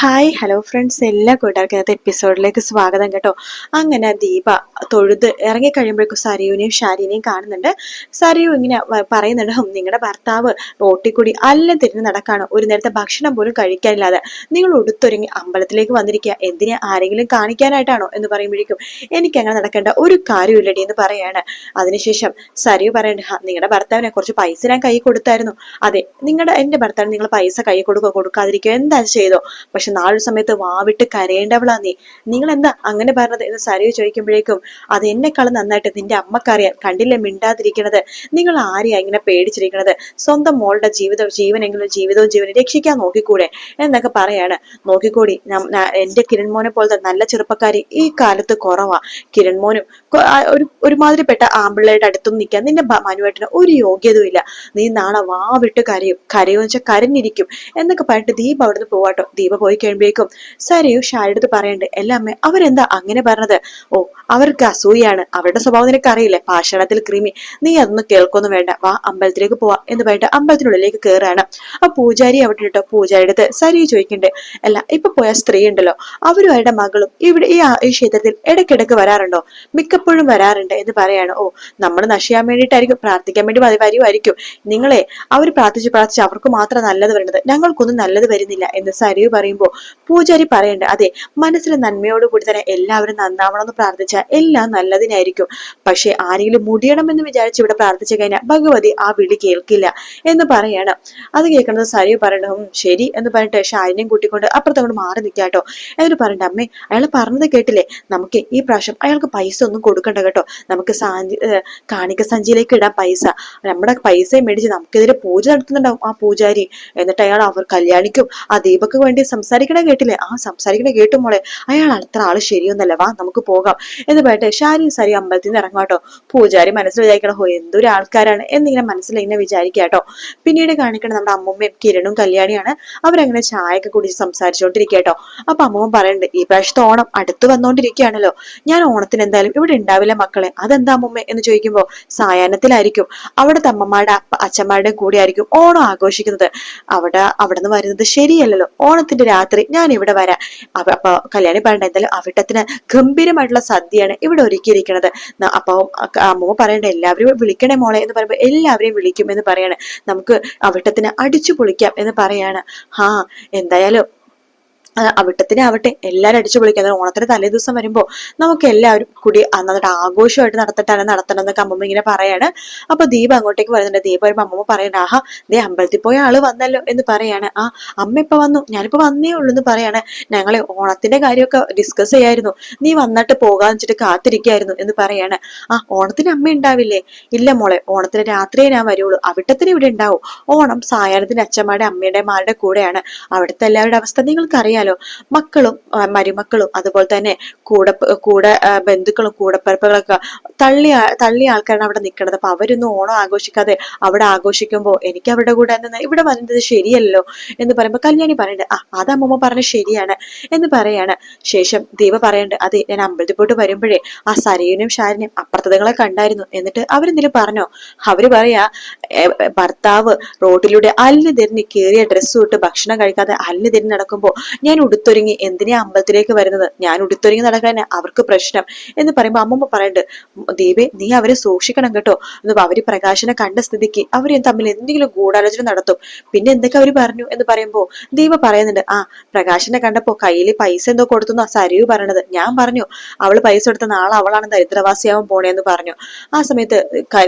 Hi hello friends, എല്ലാ കൂട്ടുകാർക്കും ഇന്നത്തെ എപ്പിസോഡിലേക്ക് സ്വാഗതം കേട്ടോ. അങ്ങനെ ദീപ തൊഴുത് ഇറങ്ങി കഴിയുമ്പോഴേക്കും സരിയുനെയും ഷാരിനെയും കാണുന്നുണ്ട്. സരിയു ഇങ്ങനെ പറയുന്നുണ്ട്, നിങ്ങളുടെ ഭർത്താവ് റോട്ടിൽ കൂടി അല്ല തിരിഞ്ഞ് നടക്കാണ്, ഒരു നേരത്തെ ഭക്ഷണം പോലും കഴിക്കാനില്ലാതെ നിങ്ങൾ ഉടുത്തൊരുങ്ങി അമ്പലത്തിലേക്ക് വന്നിരിക്കുക, എന്തിനാ ആരെങ്കിലും കാണിക്കാനായിട്ടാണോ എന്ന് പറയുമ്പോഴേക്കും എനിക്ക് അങ്ങനെ നടക്കേണ്ട ഒരു കാര്യമില്ലടി എന്ന് പറയാണ്. അതിനുശേഷം സരിയു പറയണ്ട, നിങ്ങളുടെ ഭർത്താവിനെ കുറച്ച് പൈസ ഞാൻ കൈ കൊടുത്തായിരുന്നു. അതെ, എന്റെ ഭർത്താവിന് നിങ്ങൾ പൈസ കൈ കൊടുക്കാതിരിക്കുക എന്താ ചെയ്തോ, പക്ഷെ നാളൊരു സമയത്ത് വാവിട്ട് കരയേണ്ടവളാ നിങ്ങൾ എന്താ അങ്ങനെ പറഞ്ഞത് എന്ന് സരിയു ചോദിക്കുമ്പോഴേക്കും, അത് എന്നെക്കാളും നന്നായിട്ട് നിന്റെ അമ്മക്കറിയാം, കണ്ടില്ലേ മിണ്ടാതിരിക്കണത്, നിങ്ങൾ ആരെയാ ഇങ്ങനെ പേടിച്ചിരിക്കണത്, സ്വന്തം മോളുടെ ജീവനെങ്കിലും ജീവനെ രക്ഷിക്കാൻ നോക്കിക്കൂടെ എന്നൊക്കെ പറയാണ്. നോക്കിക്കൂടി, എന്റെ കിരൺ മോനെ പോലത്തെ നല്ല ചെറുപ്പക്കാരി ഈ കാലത്ത് കുറവാ. കിരൺ മോനും ഒരുമാതിരിപ്പെട്ട ആമ്പിള്ളയുടെ അടുത്തും നിൽക്കാൻ നിന്റെ മനുവേട്ടന് ഒരു യോഗ്യതയും ഇല്ല. നീ നാളെ വാവിട്ട് കരയും വെച്ചാൽ കരഞ്ഞിരിക്കും എന്നൊക്കെ പറഞ്ഞിട്ട് ദീപ അവിടുന്ന് പോവാട്ടോ. ദീപ പോയി കഴിയുമ്പോഴേക്കും സരിയു ഷാരിയുടെ പറയണ്ട്, എല്ലാ അമ്മ അവരെന്താ അങ്ങനെ പറഞ്ഞത്, ഓ അവർക്ക് അസൂയാണ്, അവരുടെ സ്വഭാവം നിനക്ക് അറിയില്ലേ, ഭാഷണത്തിൽ കൃമി, നീ അതൊന്നും കേൾക്കൊന്നും വേണ്ട, വാ അമ്പലത്തിലേക്ക് പോവാ എന്ന് പറഞ്ഞിട്ട് അമ്പലത്തിനുള്ളിലേക്ക് കയറാണ്. ആ പൂജാരി അവിടെ ഇട്ടോ. പൂജാരിയുടെ അടുത്ത് സരിയു ചോദിക്കണ്ടേ, അല്ല ഇപ്പൊ പോയ സ്ത്രീ ഉണ്ടല്ലോ, അവരും അവരുടെ മകളും ഇവിടെ ഈ ക്ഷേത്രത്തിൽ ഇടയ്ക്കിടയ്ക്ക് വരാറുണ്ടോ, മിക്കപ്പോഴും വരാറുണ്ട് എന്ന് പറയാണ്. ഓ നമ്മൾ നശിയാൻ വേണ്ടിയിട്ടായിരിക്കും, പ്രാർത്ഥിക്കാൻ വേണ്ടി വരുമായിരിക്കും, നിങ്ങളെ അവർ പ്രാർത്ഥിച്ച് അവർക്ക് മാത്രം നല്ലത് വരുന്നത്, ഞങ്ങൾക്കൊന്നും നല്ലത് വരുന്നില്ല എന്ന് സരിയു പറയുമ്പോ പൂജാരി പറയണ്ട, അതെ, മനസ്സിലെ നന്മയോടുകൂടി തന്നെ എല്ലാവരും നന്നാവണമെന്ന് പ്രാർത്ഥിച്ചാൽ എല്ലാം നല്ലതിനായിരിക്കും, പക്ഷെ ആരെങ്കിലും മുടിയണമെന്ന് വിചാരിച്ച് ഇവിടെ പ്രാർത്ഥിച്ചു കഴിഞ്ഞാൽ ഭഗവതി ആ വിളി കേൾക്കില്ല എന്ന് പറയാണ്. അത് കേൾക്കുന്നത് സരിയു പറയണ്ട, ശരി എന്ന് പറഞ്ഞിട്ട് ഷാരിനെയും കൂട്ടിക്കൊണ്ട് അപ്പുറത്തങ്ങോട്ട് മാറി നിൽക്കാട്ടോ. എന്നിട്ട് പറയണ്ട, അമ്മേ അയാൾ പറഞ്ഞത് കേട്ടില്ലേ, നമുക്ക് ഈ പ്രാവശ്യം അയാൾക്ക് പൈസ ഒന്നും കൊടുക്കണ്ട കേട്ടോ, നമുക്ക് കാണിക്ക സഞ്ചിയിലേക്ക് ഇടാൻ പൈസ, നമ്മുടെ പൈസയും മേടിച്ച് നമുക്കെതിരെ പൂജ നടത്തുന്നുണ്ടാവും ആ പൂജാരി, എന്നിട്ട് അയാൾ കല്യാണിക്കും ആ ദീപക്ക് വേണ്ടി സംസാരിക്കണ കേട്ടില്ലേ, ആ സംസാരിക്കണ കേട്ടു മോളെ, അയാൾ അത്ര ആള് ശരിയൊന്നല്ല, വാ നമുക്ക് പോകാം എന്ന് പറയട്ടെ. സരി അമ്പലത്തിൽ നിന്ന് ഇറങ്ങാട്ടോ. പൂജാരി മനസ്സിൽ വിചാരിക്കണം, ഹോ എന്തൊരു ആൾക്കാരാണ് എന്നിങ്ങനെ മനസ്സിൽ ഇങ്ങനെ വിചാരിക്കാട്ടോ. പിന്നീട് കാണിക്കണം നമ്മുടെ അമ്മൂമ്മയും കിരണും കല്യാണിയാണ്. അവരങ്ങനെ ചായയൊക്കെ കുടിച്ച് സംസാരിച്ചോണ്ടിരിക്കട്ടോ. അപ്പൊ അമ്മൂമ്മ പറയണ്ട്, ഈ പ്രാവശ്യത്തെ ഓണം അടുത്ത് വന്നോണ്ടിരിക്കുകയാണല്ലോ, ഞാൻ ഓണത്തിന് എന്തായാലും ഇവിടെ ഉണ്ടാവില്ല മക്കളെ. അതെന്താ അമ്മൂമ്മ എന്ന് ചോദിക്കുമ്പോ, സായാഹ്നത്തിലായിരിക്കും, അവിടുത്തെ അമ്മമാരുടെ അച്ഛന്മാരുടെ കൂടെ ആയിരിക്കും ഓണം ആഘോഷിക്കുന്നത്, അവിടെ നിന്ന് വരുന്നത് ശരിയല്ലല്ലോ, ഓണത്തിന്റെ രാത്രി ഞാൻ ഇവിടെ വരാം. അപ്പൊ കല്യാണി പറയണ്ട, എന്തായാലും അവിട്ടത്തിന് ഗംഭീരമായിട്ടുള്ള സദ്യയാണ് ഇവിടെ ഒരുക്കിയിരിക്കുന്നത്. അപ്പൊ അമ്മൂമ്മ പറയണ്ട, എല്ലാവരും വിളിക്കണേ മോളെ എന്ന് പറയുമ്പോ എല്ലാവരെയും വിളിക്കും എന്ന് പറയാണ്. നമുക്ക് അവിട്ടത്തിന് അടിച്ചു പൊളിക്കാം എന്ന് പറയാണ്. എന്തായാലും അവിട്ടത്തിനാവട്ടെ, എല്ലാരും അടിച്ചു പൊളിക്കുക. ഓണത്തിന് തലേ ദിവസം വരുമ്പോ നമുക്ക് എല്ലാവരും കൂടി എന്നിട്ട് ആഘോഷമായിട്ട് നടത്തണം എന്നൊക്കെ അമ്മമ്മ ഇങ്ങനെ പറയാണ്. അപ്പൊ ദീപ അങ്ങോട്ടേക്ക് വരുന്നുണ്ട്. ദീപ വരുമ്പോ അമ്മമ്മ പറയണ്ട, ആഹാ ദേ അമ്പലത്തിൽ പോയ ആള് വന്നല്ലോ എന്ന് പറയാണ്. അമ്മ ഇപ്പൊ വന്നു, ഞാനിപ്പോ വന്നേ ഉള്ളൂ എന്ന് പറയാണ്. ഞങ്ങളെ ഓണത്തിന്റെ കാര്യമൊക്കെ ഡിസ്കസ് ചെയ്യായിരുന്നു, നീ വന്നിട്ട് പോകാന്ന് വെച്ചിട്ട് കാത്തിരിക്കായിരുന്നു എന്ന് പറയാണ്. ഓണത്തിന് അമ്മ ഉണ്ടാവില്ലേ? ഇല്ല മോളെ, ഓണത്തിന് രാത്രിയെ ഞാൻ വരുള്ളൂ, അവിട്ടത്തിന് ഇവിടെ ഉണ്ടാവും. ഓണം സായാഹ്നത്തിന് അച്ഛന്മാരുടെ അമ്മയുടെ കൂടെയാണ്. അവിടുത്തെ എല്ലാവരുടെ അവസ്ഥ നിങ്ങൾക്കറിയാലോ, മക്കളും മരുമക്കളും അതുപോലെ തന്നെ കൂടെ ബന്ധുക്കളും കൂടപ്പിറപ്പുകളൊക്കെ തള്ളിയ ആൾക്കാരാണ് അവിടെ നിൽക്കുന്നത്. അപ്പൊ അവരൊന്നും ഓണം ആഘോഷിക്കാതെ അവിടെ ആഘോഷിക്കുമ്പോ എനിക്ക് അവരുടെ കൂടെ നിന്ന് ഇവിടെ വരുന്നത് ശരിയല്ലോ എന്ന് പറയുമ്പോ കല്യാണി പറയണ്ട്, അത് അമ്മമ്മ പറഞ്ഞ ശരിയാണ് എന്ന് പറയാണ്. ശേഷം ദീപ പറയണ്ട്, അതെ ഞാൻ അമ്പലത്തിൽ പോയിട്ട് വരുമ്പോഴേ ആ സരയുനെയും ഷാരിനെയും അപ്രതങ്ങളെ കണ്ടായിരുന്നു, എന്നിട്ട് അവരെന്തെങ്കിലും പറഞ്ഞോ? അവര് പറയാ, ഭർത്താവ് റോഡിലൂടെ അല്ലിന് തിരിഞ്ഞ് കീറിയ ഡ്രസ്സ് ഇട്ട് ഭക്ഷണം കഴിക്കാതെ അല്ലിന് തിരിഞ്ഞ് നടക്കുമ്പോ ഞാൻ ഉടുത്തൊരുങ്ങി എന്തിനാ അമ്പലത്തിലേക്ക് വരുന്നത്, ഞാൻ ഉടുത്തൊരുങ്ങി നടക്കാൻ അവർക്ക് പ്രശ്നം എന്ന് പറയുമ്പോ അമ്മമ്മ പറയണ്ട്, ദീപേ നീ അവരെ സൂക്ഷിക്കണം കേട്ടോ, അവര് പ്രകാശനെ കണ്ട സ്ഥിതിക്ക് അവര് തമ്മിൽ എന്തെങ്കിലും ഗൂഢാലോചന നടത്തും, പിന്നെ എന്തൊക്കെ അവര് പറഞ്ഞു എന്ന് പറയുമ്പോ ദീപ പറയുന്നുണ്ട്, പ്രകാശനെ കണ്ടപ്പോ കയ്യിൽ പൈസ എന്തോ കൊടുത്തു ആ സരിയു പറയണത്, ഞാൻ പറഞ്ഞു അവള് പൈസ കൊടുത്ത നാളെ അവളാണ് ദരിദ്രവാസിയാവാൻ പോണേന്ന് പറഞ്ഞു. ആ സമയത്ത്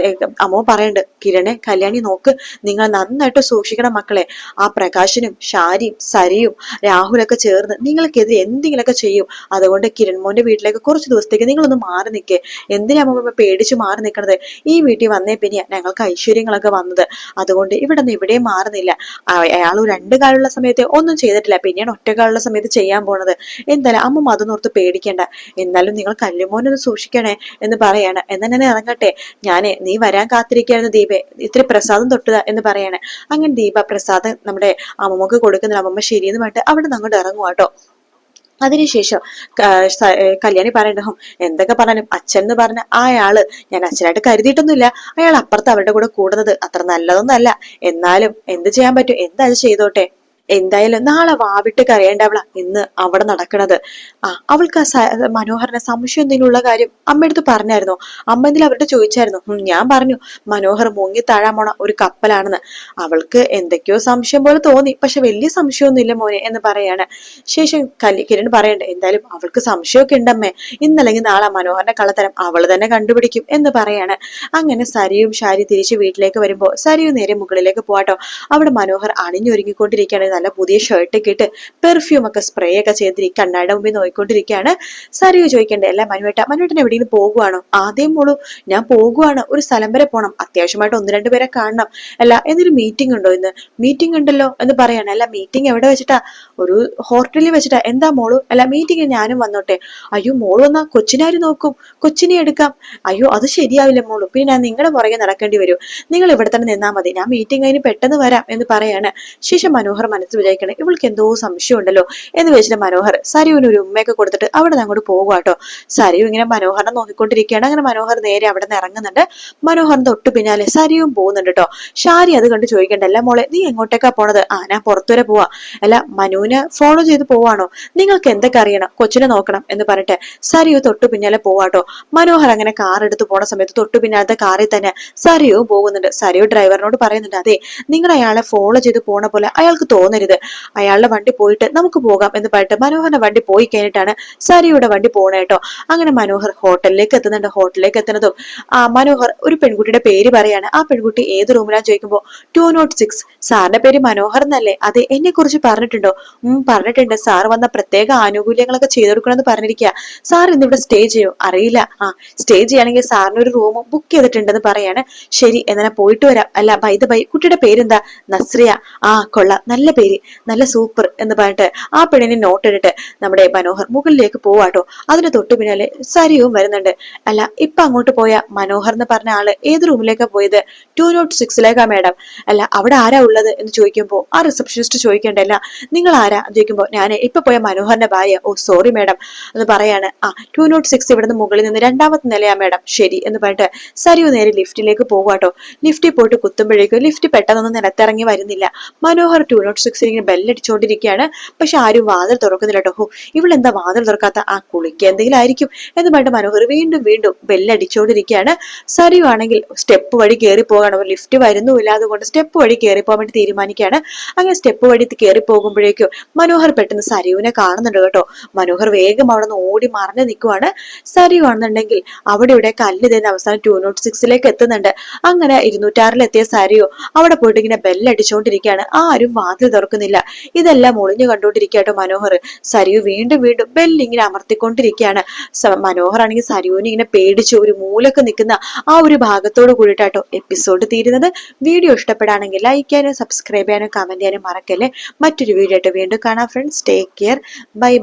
അമ്മ പറയണ്ട്, കിരണെ കല്യാണി നോക്ക്, നിങ്ങൾ നന്നായിട്ട് സൂക്ഷിക്കണം മക്കളെ, ആ പ്രകാശനും ഷാരിയും സരിയും രാഹുലൊക്കെ ചേർന്ന് നിങ്ങൾക്കെതിരെ എന്തെങ്കിലുമൊക്കെ ചെയ്യും, അതുകൊണ്ട് കിരൺമോന്റെ വീട്ടിലേക്ക് കുറച്ച് ദിവസത്തേക്ക് നിങ്ങളൊന്ന് മാറി നിൽക്കേ, എന്തിനാ അമ്മ പേടിച്ച് മാറി നിൽക്കണത്, ഈ വീട്ടിൽ വന്നേ പിന്നെ ഞങ്ങൾക്ക് ഐശ്വര്യങ്ങളൊക്കെ വന്നത്, അതുകൊണ്ട് ഇവിടെ നിന്ന് എവിടെയും മാറുന്നില്ല. അയാൾ രണ്ട് കാലുള്ള സമയത്ത് ഒന്നും ചെയ്തിട്ടില്ല, പിന്നെയാണ് ഒറ്റക്കാലുള്ള സമയത്ത് ചെയ്യാൻ പോണത്, എന്തായാലും അമ്മ അതൊന്നോർത്ത് പേടിക്കേണ്ട, എന്നാലും നിങ്ങൾ കല്ലുമോനൊന്ന് സൂക്ഷിക്കണേ എന്ന് പറയാണ്. എന്നാ ഞാൻ ഇറങ്ങട്ടെ, നീ വരാൻ കാത്തിരിക്കുകയായിരുന്നു ദീപെ, ഇത്തിരി പ്രസാദം തൊട്ടുക എന്ന് പറയാണ്. അങ്ങനെ ദീപ പ്രസാദം നമ്മുടെ അമ്മമ്മക്ക് കൊടുക്കുന്നില്ല. അമ്മമ്മ ശരിയെന്ന് പറഞ്ഞിട്ട് അവിടെ നിന്ന് അങ്ങോട്ട് ഇറങ്ങുവാട്ടോ. അതിനുശേഷം കല്യാണി പറയണ്ടോ, എന്തൊക്കെ പറഞ്ഞാലും അച്ഛൻ എന്ന് പറഞ്ഞ അയാള് ഞാൻ അച്ഛനായിട്ട് കരുതിയിട്ടൊന്നുമില്ല, അയാൾ അപ്പുറത്ത് അവരുടെ കൂടെ കൂടുന്നത് അത്ര നല്ലതൊന്നും അല്ല, എന്നാലും എന്ത് ചെയ്യാൻ പറ്റും, എന്താ ചെയ്തോട്ടെ. എന്തായാലും നാളെ വാവിട്ട് കരയേണ്ടവളാ ഇന്ന് അവിടെ നടക്കണത്. അവൾക്ക് മനോഹരനെ സംശയം എന്തെങ്കിലുള്ള കാര്യം അമ്മയടുത്ത് പറഞ്ഞായിരുന്നോ? അമ്മ എന്തെങ്കിലും അവരുടെ ചോദിച്ചായിരുന്നു. ഞാൻ പറഞ്ഞു മനോഹർ മുങ്ങി താഴാൻ പോണ ഒരു കപ്പലാണെന്ന്. അവൾക്ക് എന്തൊക്കെയോ സംശയം പോലെ തോന്നി, പക്ഷെ വലിയ സംശയമൊന്നും ഇല്ല മോനെ എന്ന് പറയാണ്. ശേഷം കിരൺ പറയണ്ട, എന്തായാലും അവൾക്ക് സംശയമൊക്കെ ഉണ്ടമ്മേ, ഇന്നല്ലെങ്കിൽ നാളെ മനോഹരന്റെ കള്ളത്തരം അവള് തന്നെ കണ്ടുപിടിക്കും എന്ന് പറയാണ്. അങ്ങനെ സരിയും ഷാരി തിരിച്ച് വീട്ടിലേക്ക് വരുമ്പോ സരിയു നേരെ മുകളിലേക്ക് പോവാട്ടോ. അവിടെ മനോഹർ അണിഞ്ഞൊരുങ്ങിക്കൊണ്ടിരിക്കുകയാണ്. നല്ല പുതിയ ഷർട്ട് ഇട്ട് പെർഫ്യൂം ഒക്കെ സ്പ്രേ ഒക്കെ ചെയ്തിരിക്കും, കണ്ണാടിയുടെ മുമ്പിൽ നോക്കിക്കൊണ്ടിരിക്കുകയാണ്. സരിയു ചോദിക്കണ്ടേ, അല്ല മനുവേട്ടൻ എവിടെയെങ്കിലും പോകുവാണോ? ആദ്യം മോളൂ, ഞാൻ പോകുവാണ്, ഒരു സ്ഥലം വരെ പോണം, അത്യാവശ്യമായിട്ട് 1-2 പേരെ കാണണം. അല്ല എന്നൊരു മീറ്റിംഗ് ഉണ്ടോ ഇന്ന്? മീറ്റിംഗ് ഉണ്ടല്ലോ എന്ന് പറയാണ്. അല്ല മീറ്റിംഗ് എവിടെ വെച്ചിട്ടാ? ഒരു ഹോട്ടലിൽ വെച്ചിട്ടാ. എന്താ മോളു? അല്ല മീറ്റിംഗ് ഞാനും വന്നോട്ടെ? അയ്യോ മോള് വന്നാ കൊച്ചിനാര് നോക്കും? കൊച്ചിനെ എടുക്കാം. അയ്യോ അത് ശരിയാവില്ല മോളു, പിന്നെ ഞാൻ നിങ്ങളുടെ പുറകെ നടക്കേണ്ടി വരും. നിങ്ങൾ ഇവിടെ തന്നെ നിന്നാ മതി, ഞാൻ മീറ്റിംഗ് കഴിഞ്ഞ് പെട്ടെന്ന് വരാം എന്ന് പറയാണ്. ശേഷം മനോഹർ മനസ്സിൽ വിചാരിക്കണം, ഇവൾക്ക് എന്തോ സംശയം ഉണ്ടല്ലോ എന്ന് വെച്ചിട്ട് മനോഹർ സരിയുവിന് ഒരു ഉമ്മയൊക്കെ കൊടുത്തിട്ട് അവിടെ നിന്ന് അങ്ങോട്ട് പോകുവാട്ടോ. സരിയു ഇങ്ങനെ മനോഹരനെ നോക്കിക്കൊണ്ടിരിക്കുകയാണ്. അങ്ങനെ മനോഹർ നേരെ അവിടെ നിന്ന് ഇറങ്ങുന്നുണ്ട്. മനോഹറിന് തൊട്ടു പിന്നാലെ സരിയും പോകുന്നുണ്ട് കേട്ടോ. ഷാരി അത് കണ്ട് ചോദിക്കണ്ടല്ല, മോളെ നീ എങ്ങോട്ടേക്കാ പോണത്? ഞാൻ പുറത്തുവരെ പോവാ. അല്ല മനുവിനെ ഫോളോ ചെയ്ത് പോവാണോ? നിങ്ങൾക്ക് എന്തൊക്കെ അറിയണം, കൊച്ചിനെ നോക്കണം എന്ന് പറഞ്ഞിട്ട് സരിയു തൊട്ടു പിന്നാലെ പോവാട്ടോ. മനോഹർ അങ്ങനെ കാർ എടുത്ത് പോണ സമയത്ത് തൊട്ടു പിന്നാലത്തെ കാറിൽ തന്നെ സരിയു പോകുന്നുണ്ട്. സരിയു ഡ്രൈവറിനോട് പറയുന്നുണ്ട്, അതെ നിങ്ങൾ അയാളെ ഫോളോ ചെയ്ത് പോണ പോലെ അയാൾക്ക് തോന്നരുത്, അയാളുടെ വണ്ടി പോയിട്ട് നമുക്ക് പോകാം എന്ന് പറഞ്ഞിട്ട് മനോഹറിന്റെ വണ്ടി പോയി കഴിഞ്ഞിട്ടാണ് സരിയുടെ വണ്ടി പോണ കേട്ടോ. അങ്ങനെ മനോഹർ ഹോട്ടലിലേക്ക് എത്തുന്നുണ്ട്. ഹോട്ടലിലേക്ക് എത്തുന്നതും മനോഹർ ഒരു പെൺകുട്ടിയുടെ പേര് പറയാണ്. ആ പെൺകുട്ടി ഏത് റൂമിലാന്ന് ചോദിക്കുമ്പോ 206. സാറിന്റെ പേര് മനോഹർ എന്നല്ലേ? അതെ, എന്നെ കുറിച്ച് പറഞ്ഞിട്ടുണ്ടോ? പറഞ്ഞിട്ടുണ്ട്, സാർ വന്ന പ്രത്യേക ആനുകൂല്യങ്ങളൊക്കെ ചെയ്തു കൊടുക്കണമെന്ന് പറഞ്ഞിരിക്കുക. സാർ ഇന്നിവിടെ സ്റ്റേ ചെയ്യോ? അറിയില്ല. സ്റ്റേ ചെയ്യണമെങ്കിൽ സാറിന് ഒരു റൂം ബുക്ക് ചെയ്തിട്ടുണ്ടെന്ന് പറയാണ്. ശരി എന്നാ പോയിട്ട് വരാം. അല്ല ബൈ കുട്ടിയുടെ പേരെന്താ? നസ്രിയ. കൊള്ളാം, നല്ല പേര്, നല്ല സൂപ്പർ എന്ന് പറഞ്ഞിട്ട് ആ പെണ്ണിനെ നോട്ട് ഇട്ടിട്ട് നമ്മുടെ മനോഹർ മുകളിലേക്ക് പോവാട്ടോ. അതിന് തൊട്ടു പിന്നാലെ സരിയും വരുന്നുണ്ട്. അല്ല ഇപ്പൊ അങ്ങോട്ട് പോയ മനോഹർ എന്ന് പറഞ്ഞ ആള് ഏത് റൂമിലേക്കാ പോയത്? 206ലേക്കാ മാഡം. അല്ല അവിടെ ആരാ ഉള്ളത് എന്ന് ചോദിക്കുമ്പോ ആ റിസപ്ഷനിസ്റ്റ് ചോദിക്കണ്ടല്ല, നിങ്ങൾ ആരാ എന്ന് ചോദിക്കുമ്പോ ഞാൻ ഇപ്പൊ പോയ മനോഹറിന്റെ ഭാര്യ. ഓ സോറി മാഡം എന്ന് പറയാണ്. 206 ഇവിടുന്ന് മുകളിൽ നിന്ന് 2ാമത്തെ നിലയാ മാഡം. ശരി എന്ന് പറഞ്ഞിട്ട് സരിയു നേരെ ലിഫ്റ്റിലേക്ക് പോവാട്ടോ. ലിഫ്റ്റിൽ പോയിട്ട് കുത്തുമ്പോഴേക്കും ലിഫ്റ്റ് പെട്ടെന്നൊന്നും നിലത്തിറങ്ങി വരുന്നില്ല. മനോഹർ 206 ഇങ്ങനെ ബെല്ലടിച്ചുകൊണ്ടിരിക്കുകയാണ്. പക്ഷെ ആരും വാതിൽ തുറക്കുന്നില്ല കേട്ടോ. ഇവളെന്താ വാതിൽ തുറക്കാത്ത? കുളിക്കുക എന്തെങ്കിലും ആയിരിക്കും എന്ന് പറഞ്ഞിട്ട് മനോഹർ വീണ്ടും ബെല്ലടിച്ചുകൊണ്ടിരിക്കുകയാണ്. സരിയു ആണെങ്കിൽ സ്റ്റെപ്പ് വഴി കയറി പോകാണ്. ലിഫ്റ്റ് വരുന്നുമില്ല, അതുകൊണ്ട് സ്റ്റെപ്പ് വഴി കയറി പോകാൻ വേണ്ടി തീരുമാനിക്കുകയാണ്. അങ്ങനെ സ്റ്റെപ്പ് വഴി കയറി പോകുമ്പോഴേക്കും മനോഹർ പെട്ടെന്ന് സരിയുവിനെ കാണുന്നുണ്ട് കേട്ടോ. മനോഹർ വേഗം അവിടെ നിന്ന് ഓടി മറഞ്ഞു നിൽക്കുവാണ്. സരിയു ആണെന്നുണ്ടെങ്കിൽ അവിടെ ഇവിടെ കല്ല് തന്നെ അവസാനം 206ലേക്ക് എത്തുന്നുണ്ട്. അങ്ങനെ 206 എത്തിയ സരിയു അവിടെ പോയിട്ട് ഇങ്ങനെ ബെല്ലടിച്ചുകൊണ്ടിരിക്കുകയാണ്. ആരും വാതിൽ തുറക്കുന്നില്ല. ഇതെല്ലാം ഒളിഞ്ഞു കണ്ടോണ്ടിരിക്കട്ടോ മനോഹർ. സരിയു വീണ്ടും ബെല്ലിങ്ങനെ അമർത്തിക്കൊണ്ടിരിക്കുകയാണ്. മനോഹർ ആണെങ്കിൽ സരിയുവിനെ ഇങ്ങനെ പേടിച്ച് ഒരു മൂലക്ക് നിൽക്കുന്ന ആ ഒരു ഭാഗത്തോട് കൂടിയിട്ടാട്ടോ എപ്പിസോഡ് തീരുന്നത്. വീഡിയോ ഇഷ്ടപ്പെടാണെങ്കിൽ ലൈക്ക് ചെയ്യാനും സബ്സ്ക്രൈബ് ചെയ്യാനും കമന്റ് ചെയ്യാനും മറക്കല്ലേ. മറ്റൊരു വീഡിയോ ആയിട്ട് വീണ്ടും കാണാം ഫ്രണ്ട്സ്. Take care. ബൈ.